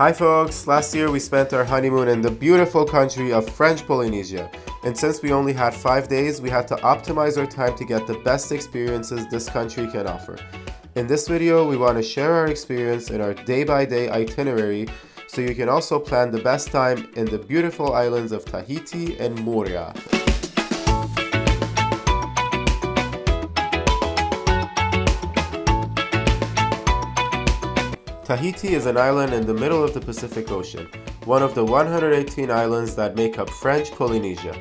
Hi folks, last year we spent our honeymoon in the beautiful country of French Polynesia, and since we only had 5 days, we had to optimize our time to get the best experiences this country can offer. In this video, we want to share our experience in our day-by-day itinerary so you can also plan the best time in the beautiful islands of Tahiti and Moorea. Tahiti is an island in the middle of the Pacific Ocean, one of the 118 islands that make up French Polynesia.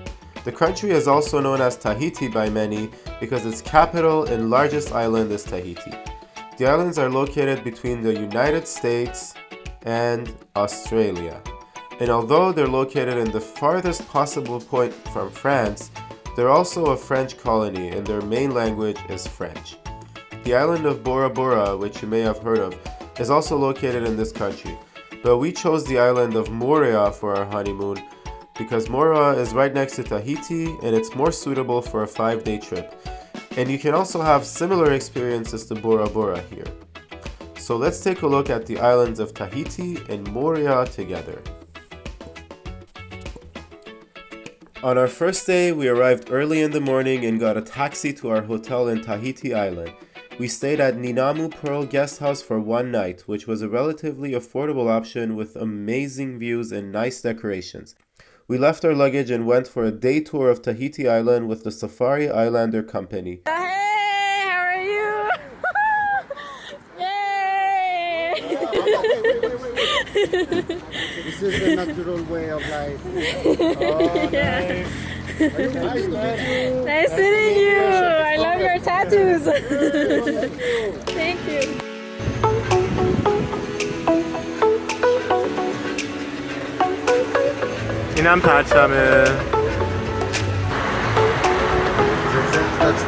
The country is also known as Tahiti by many because its capital and largest island is Tahiti. The islands are located between the United States and Australia. And although they're located in the farthest possible point from France, they're also a French colony and their main language is French. The island of Bora Bora, which you may have heard of, is also located in this country, but we chose the island of Moorea for our honeymoon because Moorea is right next to Tahiti and it's more suitable for a 5-day trip. And you can also have similar experiences to Bora Bora here. So let's take a look at the islands of Tahiti and Moorea together. On our first day, we arrived early in the morning and got a taxi to our hotel in Tahiti Island. We stayed at Ninamu Pearl Guest House for one night, which was a relatively affordable option with amazing views and nice decorations. We left our luggage and went for a day tour of Tahiti Island with the Safari Islander Company. Hey, how are you? Yay! This is the natural way of life. Oh, Yeah. nice. Nice to meet you. Nice meeting you. I love your tattoos. Thank you. Inam Pachamil. That's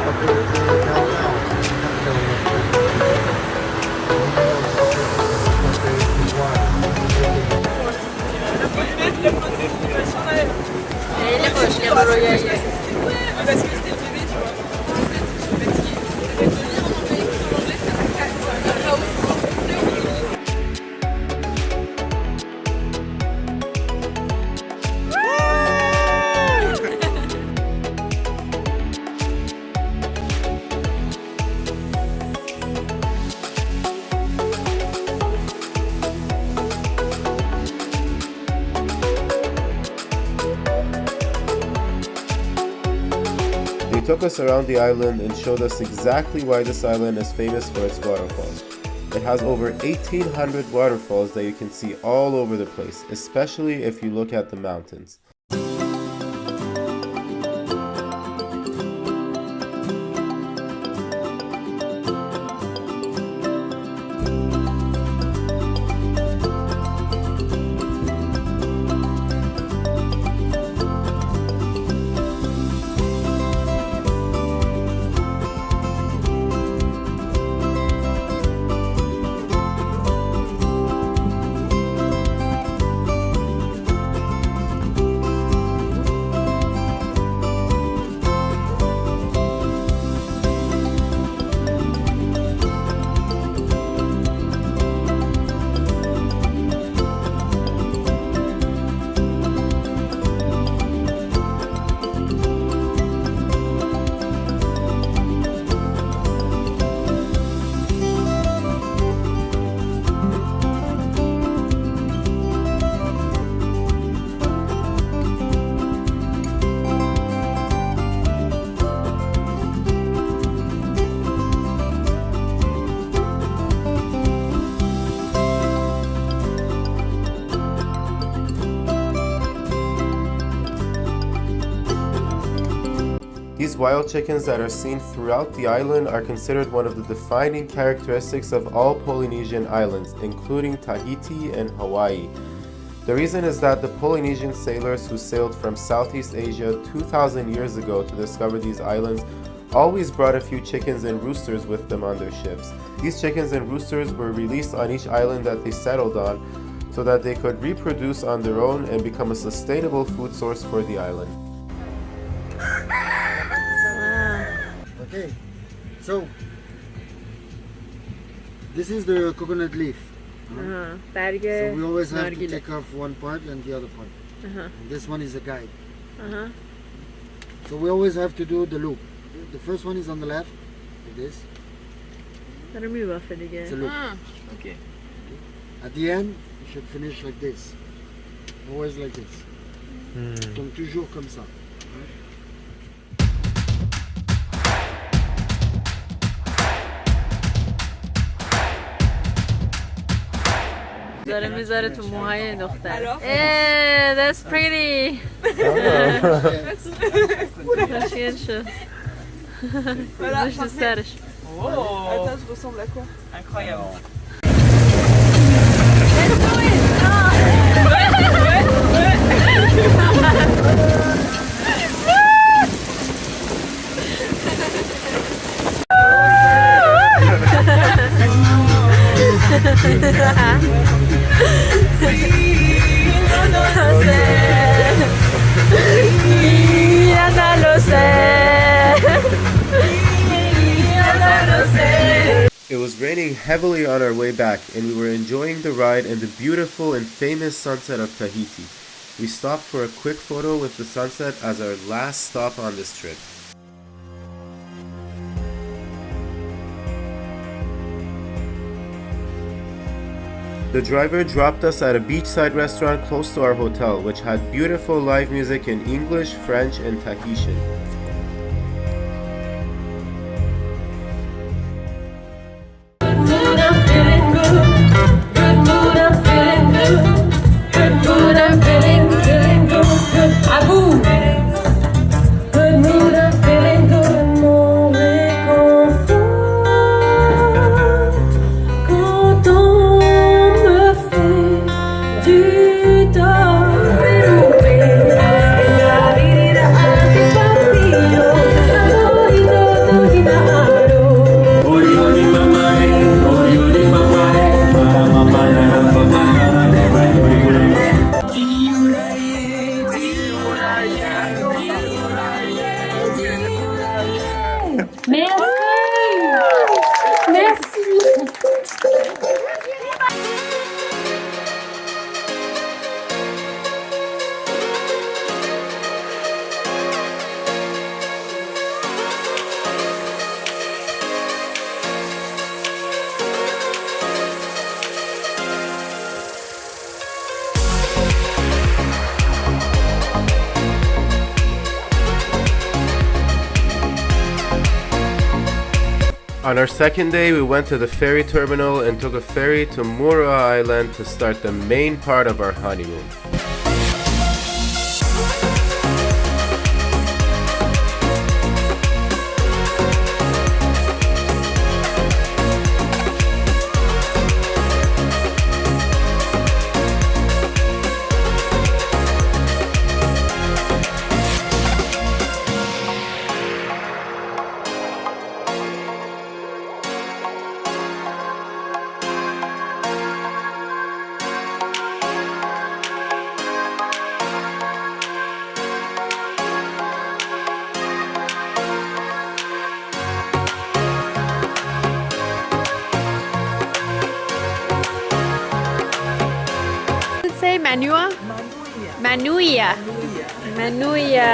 They took us around the island and showed us exactly why this island is famous for its waterfalls. It has over 1,800 waterfalls that you can see all over the place, especially if you look at the mountains. These wild chickens that are seen throughout the island are considered one of the defining characteristics of all Polynesian islands, including Tahiti and Hawaii. The reason is that the Polynesian sailors who sailed from Southeast Asia 2,000 years ago to discover these islands always brought a few chickens and roosters with them on their ships. These chickens and roosters were released on each island that they settled on so that they could reproduce on their own and become a sustainable food source for the island. Okay, so this is the coconut leaf. برگ So we always have to نارگیله. take off one part and the other part. And this one is a guide. So we always have to do the loop. The first one is on the left, like this. داره میبافه دیگه. It's a loop. Okay. At the end, you should finish like this. Always like this. Donc toujours comme ça. داره میذاره تو موهای دختر. That's pretty. خوشگل شد. گذاشت سرش. Attends, je ressemble à quoi? Incroyable. It was raining heavily on our way back, and we were enjoying the ride and the beautiful and famous sunset of Tahiti. We stopped for a quick photo with the sunset as our last stop on this trip. The driver dropped us at a beachside restaurant close to our hotel, which had beautiful live music in English, French, and Tahitian. On our second day, we went to the ferry terminal and took a ferry to Moorea Island to start the main part of our honeymoon. Say Manua? Manuia. Manuia.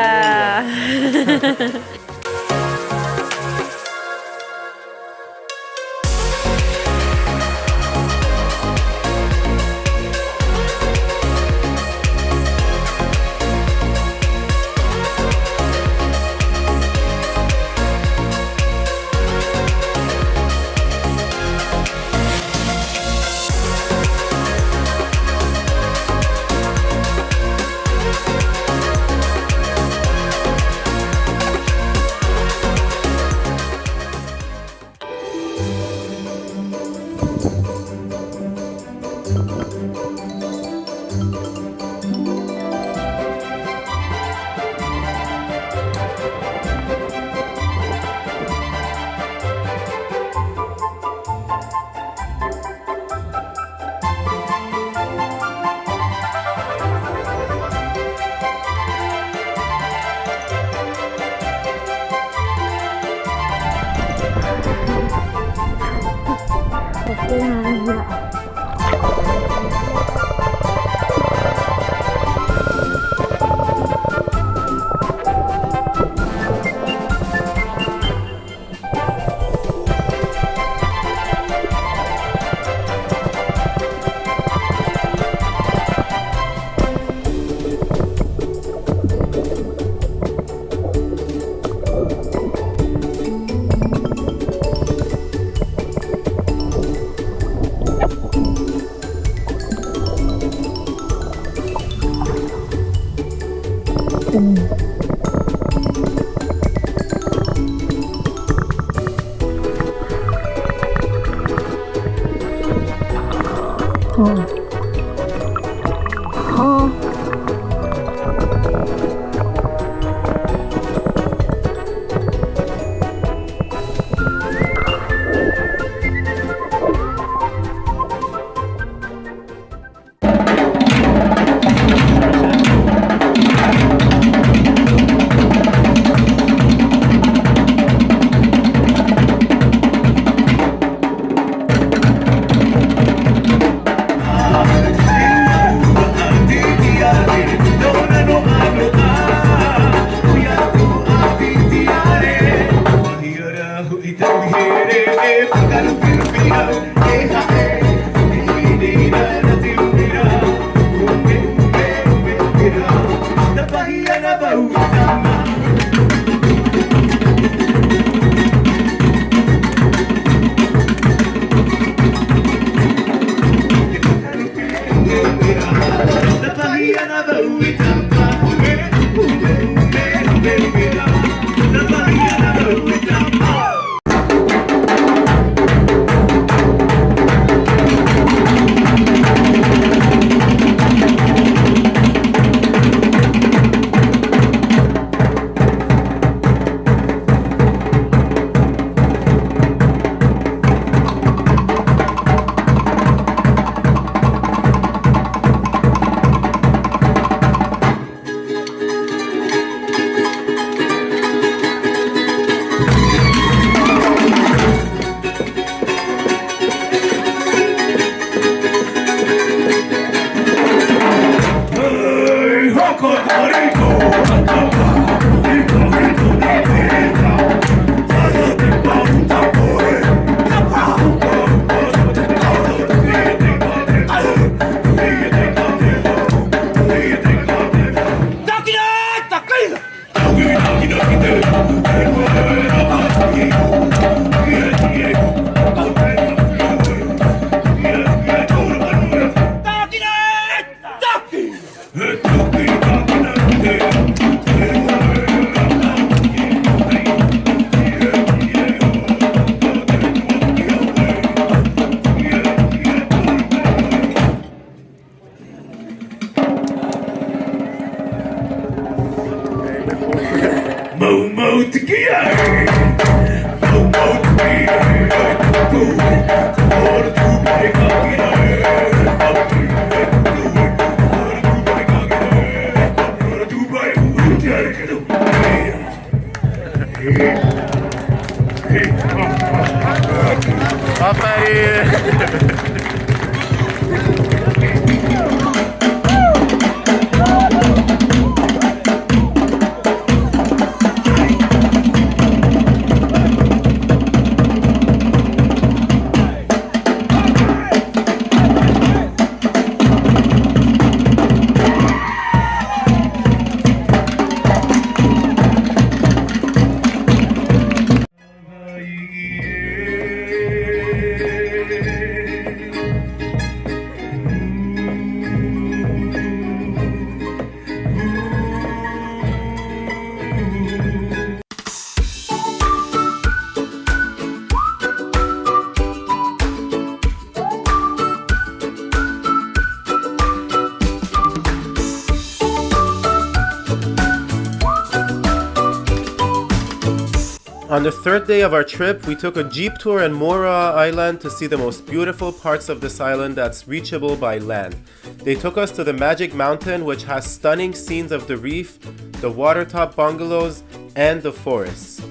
On the third day of our trip, we took a jeep tour in Moorea Island to see the most beautiful parts of this island that's reachable by land. They took us to the Magic Mountain, which has stunning scenes of the reef, the watertop bungalows, and the forests.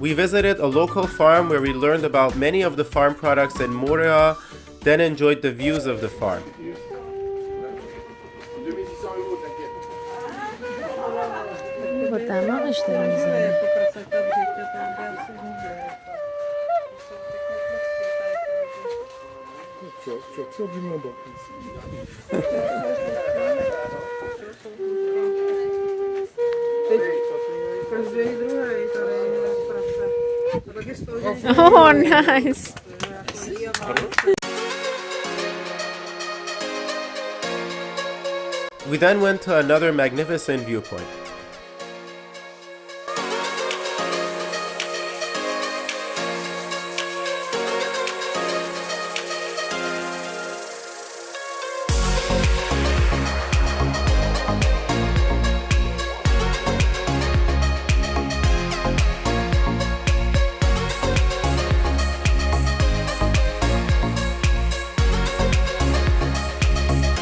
We visited a local farm where we learned about many of the farm products in Moorea, then enjoyed the views of the farm. Oh, nice. We then went to another magnificent viewpoint.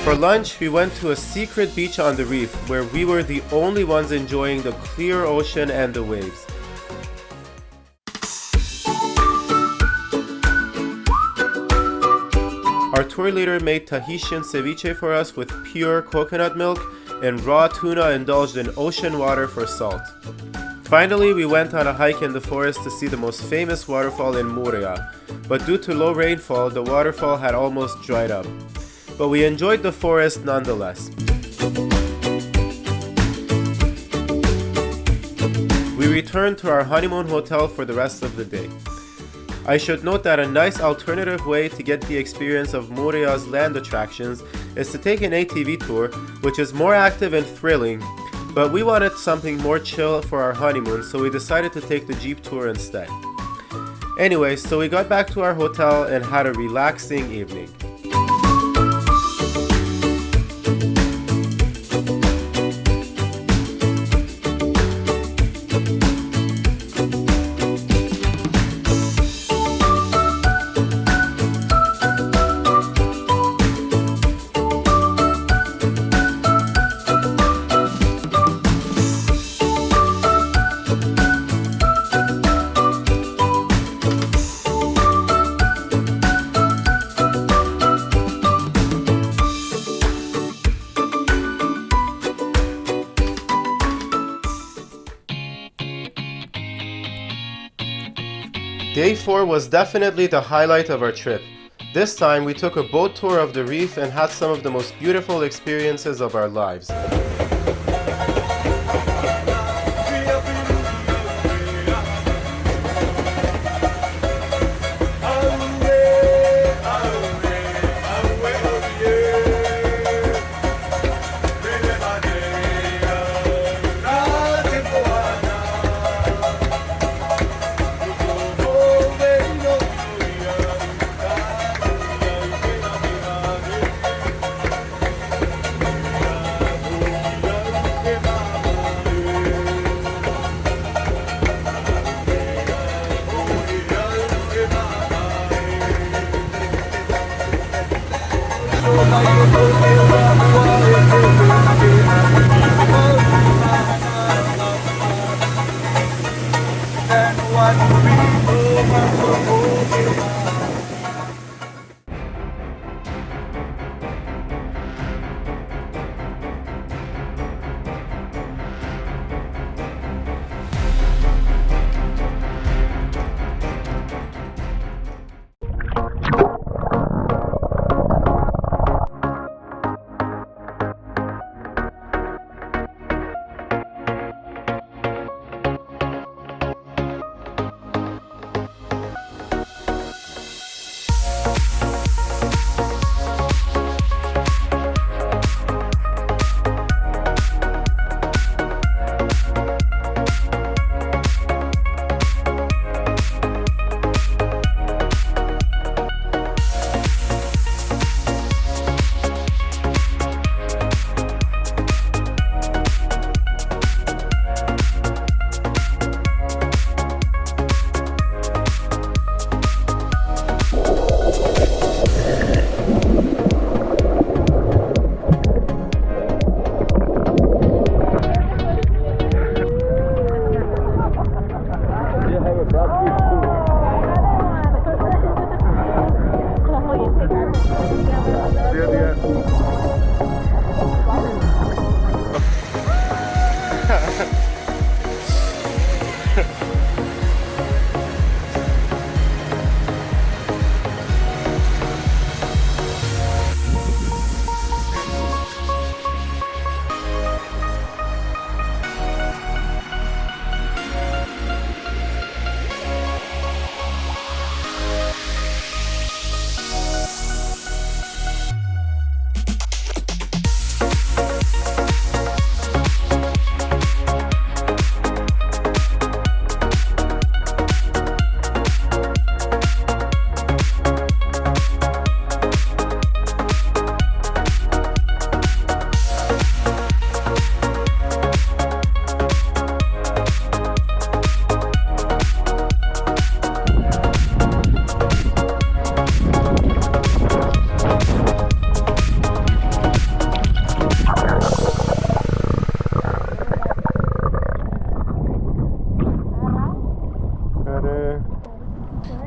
For lunch, we went to a secret beach on the reef where we were the only ones enjoying the clear ocean and the waves. Our tour leader made Tahitian ceviche for us with pure coconut milk and raw tuna indulged in ocean water for salt. Finally, we went on a hike in the forest to see the most famous waterfall in Moorea, but due to low rainfall, the waterfall had almost dried up. But we enjoyed the forest nonetheless. We returned to our honeymoon hotel for the rest of the day. I should note that a nice alternative way to get the experience of Moorea's land attractions is to take an ATV tour, which is more active and thrilling, but we wanted something more chill for our honeymoon, so we decided to take the Jeep tour instead. Anyway, so we got back to our hotel and had a relaxing evening. Day 4 was definitely the highlight of our trip. This time we took a boat tour of the reef and had some of the most beautiful experiences of our lives.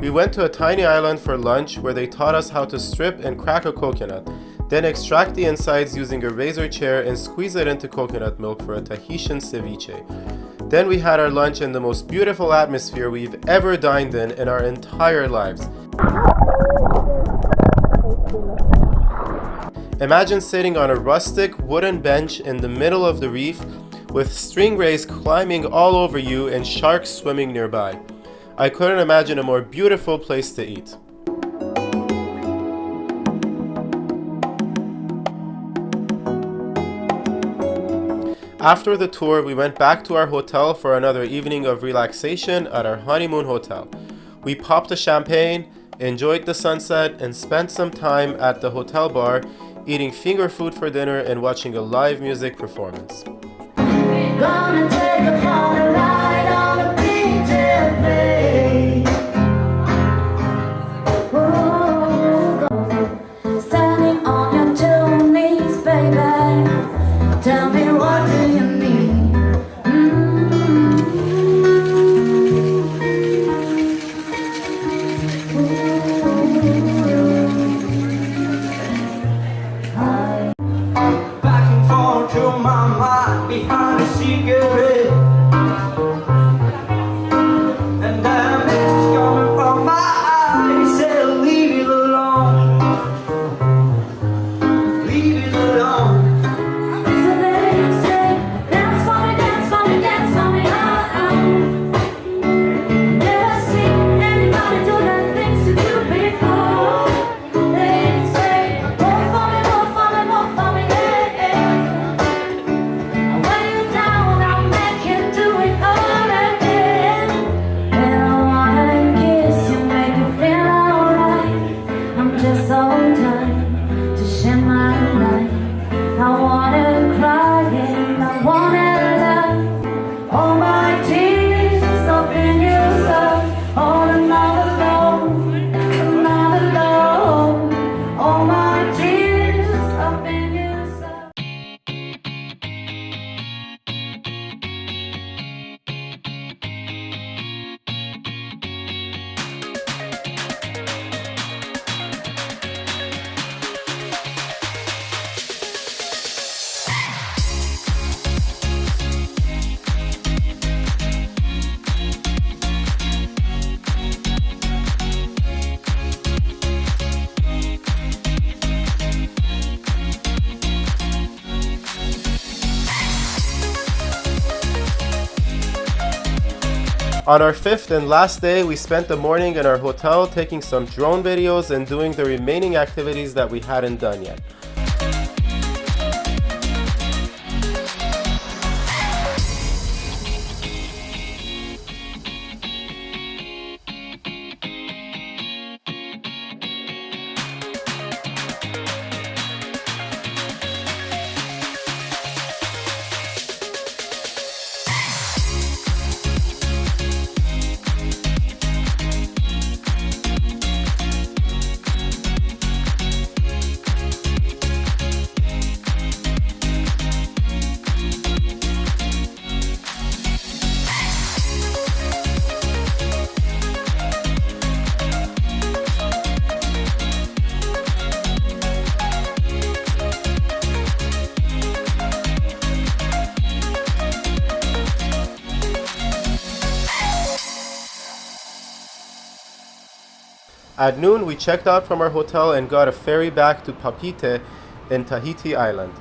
We went to a tiny island for lunch where they taught us how to strip and crack a coconut, then extract the insides using a razor chair and squeeze it into coconut milk for a Tahitian ceviche. Then we had our lunch in the most beautiful atmosphere we've ever dined in our entire lives. Imagine sitting on a rustic wooden bench in the middle of the reef with stingrays climbing all over you and sharks swimming nearby. I couldn't imagine a more beautiful place to eat. After the tour, we went back to our hotel for another evening of relaxation at our Honeymoon hotel. We popped a champagne, enjoyed the sunset, and spent some time at the hotel bar, eating finger food for dinner and watching a live music performance. Gonna take a fun ride on a beach in Bay. Standing on your two knees, baby. Tell me, what do you need? Back and forth to my mind behind a cigarette, and that message coming from my eyes said, leave it alone, leave it alone. So they say, dance for me, dance for me, dance for me, Never seen anybody do the things you do before. They say, more for me, more for me, more for me, When you're down, I'll make you do it all again. And I wanna kiss you, make you feel alright. I'm just so tired to share my life. I wanna cry and I wanna laugh. All my tears up in your stuff. All another load, another load. All my tears up in your stuff. On our fifth and last day, we spent the morning in our hotel taking some drone videos and doing the remaining activities that we hadn't done yet. At noon, we checked out from our hotel and got a ferry back to Papeete in Tahiti Island.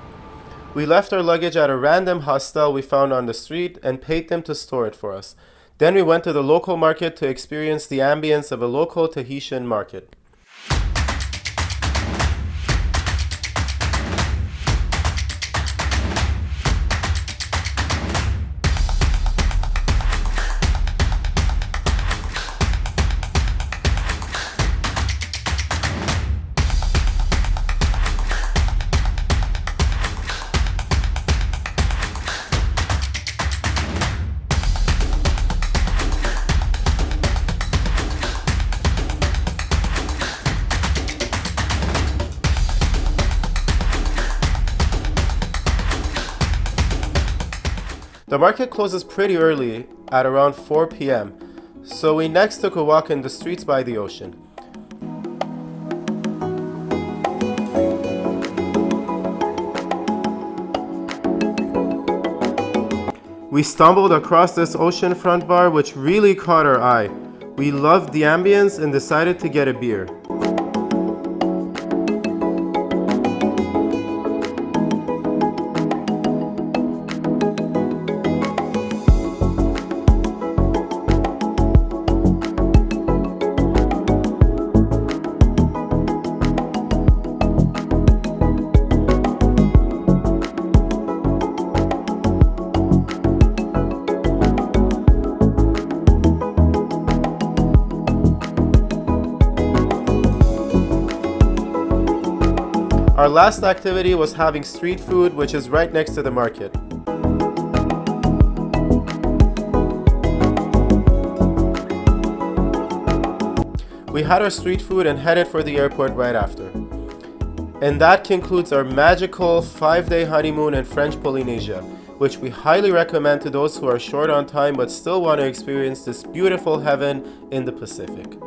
We left our luggage at a random hostel we found on the street and paid them to store it for us. Then we went to the local market to experience the ambience of a local Tahitian market. The market closes pretty early at around 4 p.m. So we next took a walk in the streets by the ocean. We stumbled across this oceanfront bar which really caught our eye. We loved the ambience and decided to get a beer. Our last activity was having street food, which is right next to the market. We had our street food and headed for the airport right after. And that concludes our magical 5-day honeymoon in French Polynesia, which we highly recommend to those who are short on time but still want to experience this beautiful heaven in the Pacific.